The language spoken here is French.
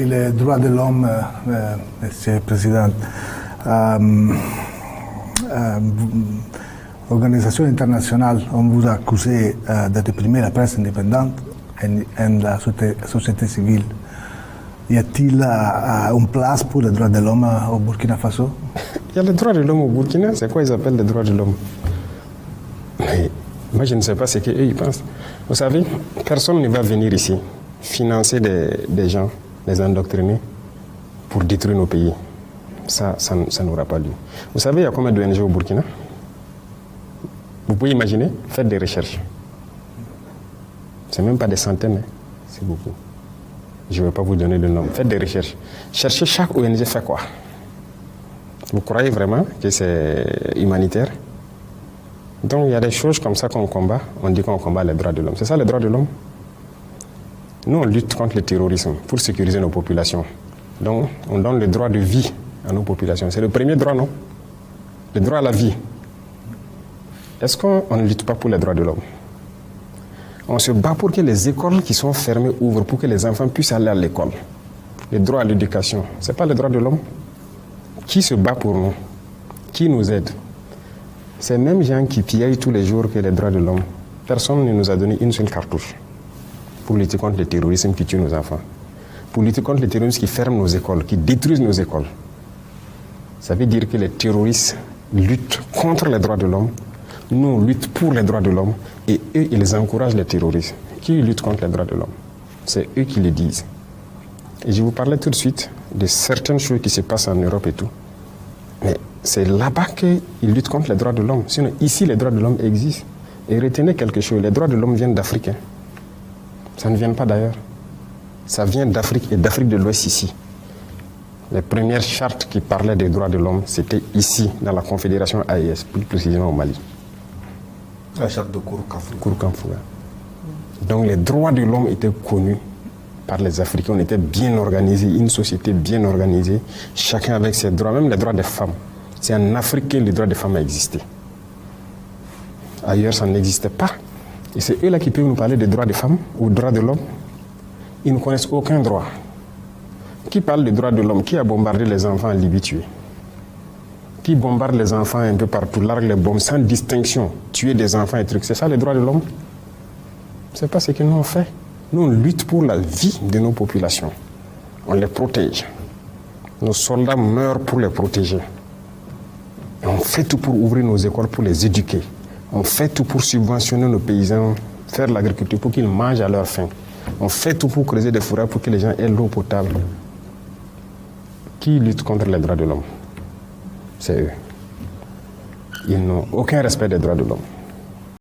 Les droits de l'homme, Monsieur le Président, organisations internationales ont vous accusé de réprimer la presse indépendante et la société civile. Y a-t-il une place pour les droits de l'homme au Burkina Faso? Il y a les droits de l'homme au Burkina, c'est quoi ils appellent les droits de l'homme? Mais moi je ne sais pas ce qu'eux ils pensent. Vous savez, personne ne va venir ici financer des gens, les endoctriner pour détruire nos pays. Ça n'aura pas lieu. Vous savez, il y a combien d'ONG au Burkina? Vous pouvez imaginer, faites des recherches. C'est même pas des centaines, hein. C'est beaucoup. Je ne vais pas vous donner le nom. Faites des recherches. Cherchez chaque ONG fait quoi. Vous croyez vraiment que c'est humanitaire? Donc il y a des choses comme ça qu'on combat. On dit qu'on combat les droits de l'homme. C'est ça les droits de l'homme? Nous, on lutte contre le terrorisme pour sécuriser nos populations. Donc on donne le droit de vie à nos populations. C'est le premier droit, non? Le droit à la vie. Est-ce qu'on ne lutte pas pour les droits de l'homme? On se bat pour que les écoles qui sont fermées ouvrent, pour que les enfants puissent aller à l'école. Le droit à l'éducation, ce n'est pas le droit de l'homme. Qui se bat pour nous? Qui nous aide? Ces mêmes gens qui pillent tous les jours que les droits de l'homme. Personne ne nous a donné une seule cartouche pour lutter contre le terrorisme qui tue nos enfants. Pour lutter contre le terrorisme qui ferme nos écoles, qui détruisent nos écoles. Ça veut dire que les terroristes luttent contre les droits de l'homme. Nous, on lutte pour les droits de l'homme et eux, ils encouragent les terroristes. Qui lutte contre les droits de l'homme? C'est eux qui le disent. Et je vous parlais tout de suite de certaines choses qui se passent en Europe et tout. Mais c'est là-bas qu'ils luttent contre les droits de l'homme. Sinon, ici, les droits de l'homme existent. Et retenez quelque chose, les droits de l'homme viennent d'Afrique. Hein. Ça ne vient pas d'ailleurs. Ça vient d'Afrique et d'Afrique de l'Ouest ici. Les premières chartes qui parlaient des droits de l'homme, c'était ici, dans la Confédération AES, plus précisément au Mali. La charte de Kourou-Kamfouga. Donc les droits de l'homme étaient connus par les Africains. On était bien organisés, une société bien organisée, chacun avec ses droits, même les droits des femmes. C'est en Afrique que les droits des femmes a existé. Ailleurs, ça n'existait pas. Et c'est eux là qui peuvent nous parler des droits des femmes ou des droits de l'homme. Ils ne connaissent aucun droit. Qui parle des droits de l'homme? Qui a bombardé les enfants en Libye tués? Qui bombarde les enfants un peu partout, largue les bombes sans distinction, tuer des enfants et trucs. C'est ça les droits de l'homme? C'est pas ce que nous on fait. Nous on lutte pour la vie de nos populations. On les protège. Nos soldats meurent pour les protéger. Et on fait tout pour ouvrir nos écoles, pour les éduquer. On fait tout pour subventionner nos paysans, faire l'agriculture pour qu'ils mangent à leur faim. On fait tout pour creuser des forêts pour que les gens aient l'eau potable. Qui lutte contre les droits de l'homme? C'est eux. Ils n'ont aucun respect des droits de l'homme.